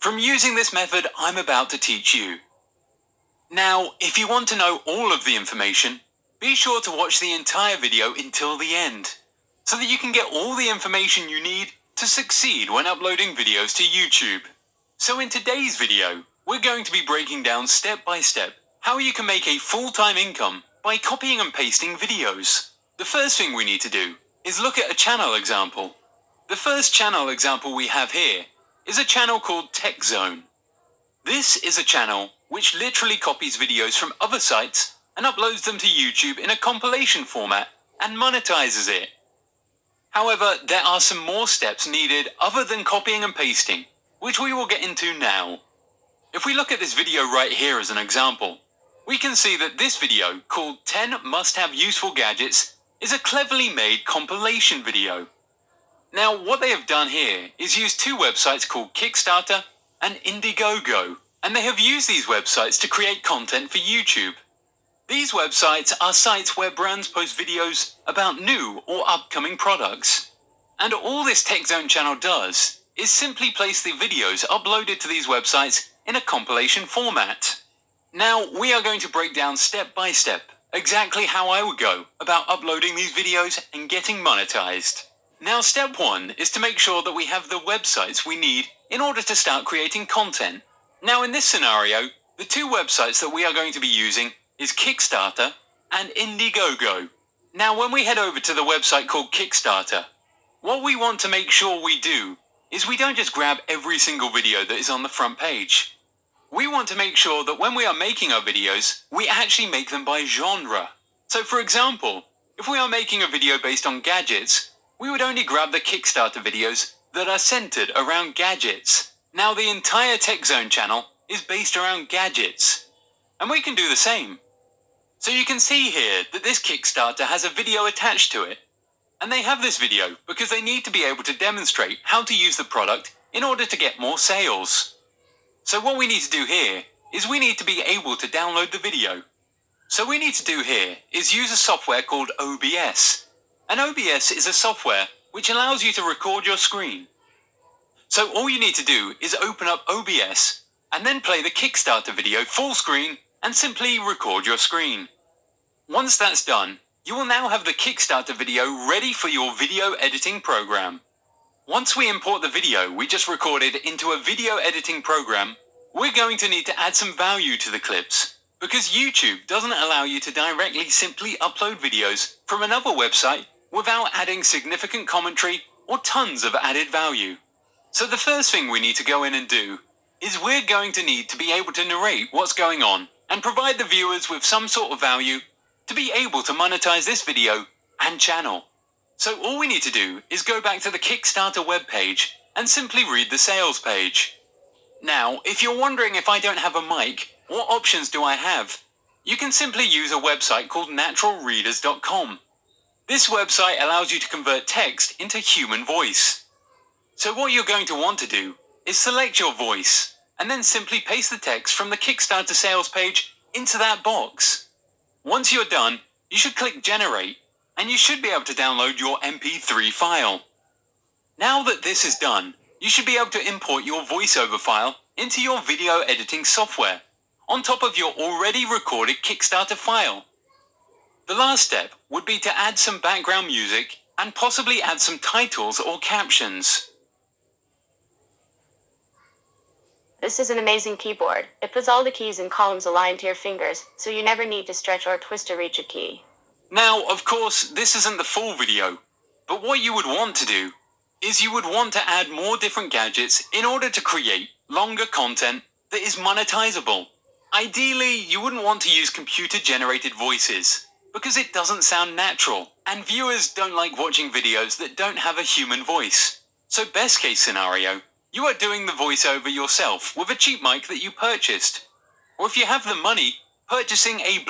from using this method I'm about to teach you. Now, if you want to know all of the information, be sure to watch the entire video until the end, so that you can get all the information you need to succeed when uploading videos to YouTube. So in today's video, we're going to be breaking down step by step how you can make a full-time income by copying and pasting videos. The first thing we need to do is look at a channel example. The first channel example we have here is a channel called TechZone. This is a channel which literally copies videos from other sites and uploads them to YouTube in a compilation format and monetizes it. However, there are some more steps needed other than copying and pasting, which we will get into now. If we look at this video right here as an example, we can see that this video, called 10 Must-Have Useful Gadgets, is a cleverly made compilation video. Now, what they have done here is use two websites called Kickstarter and Indiegogo, and they have used these websites to create content for YouTube. These websites are sites where brands post videos about new or upcoming products. And all this TechZone channel does is simply place the videos uploaded to these websites in a compilation format. Now, we are going to break down step by step exactly how I would go about uploading these videos and getting monetized. Now, step one is to make sure that we have the websites we need in order to start creating content. Now, in this scenario, the two websites that we are going to be using is Kickstarter and Indiegogo. Now, when we head over to the website called Kickstarter, what we want to make sure we do is we don't just grab every single video that is on the front page. We want to make sure that when we are making our videos, we actually make them by genre. So, for example, if we are making a video based on gadgets, we would only grab the Kickstarter videos that are centered around gadgets. Now, the entire TechZone channel is based around gadgets, and we can do the same. So you can see here that this Kickstarter has a video attached to it, and they have this video because they need to be able to demonstrate how to use the product in order to get more sales. So what we need to do here is we need to be able to download the video. So we need to do here is use a software called OBS. And OBS is a software which allows you to record your screen. So all you need to do is open up OBS and then play the Kickstarter video full screen and simply record your screen. Once that's done, you will now have the Kickstarter video ready for your video editing program. Once we import the video we just recorded into a video editing program, we're going to need to add some value to the clips, because YouTube doesn't allow you to directly simply upload videos from another website without adding significant commentary or tons of added value. So the first thing we need to go in and do is we're going to need to be able to narrate what's going on and provide the viewers with some sort of value to be able to monetize this video and channel. So all we need to do is go back to the Kickstarter webpage and simply read the sales page. Now, if you're wondering if I don't have a mic, what options do I have? You can simply use a website called naturalreaders.com. This website allows you to convert text into human voice. So what you're going to want to do is select your voice and then simply paste the text from the Kickstarter sales page into that box. Once you're done, you should click Generate, and you should be able to download your MP3 file. Now that this is done, you should be able to import your voiceover file into your video editing software, on top of your already recorded Kickstarter file. The last step would be to add some background music and possibly add some titles or captions. This is an amazing keyboard. It puts all the keys and columns aligned to your fingers, so you never need to stretch or twist to reach a key. Now, of course, this isn't the full video, but what you would want to do is you would want to add more different gadgets in order to create longer content that is monetizable. Ideally, you wouldn't want to use computer-generated voices, because it doesn't sound natural, and viewers don't like watching videos that don't have a human voice. So best case scenario, you are doing the voiceover yourself with a cheap mic that you purchased. Or if you have the money, purchasing a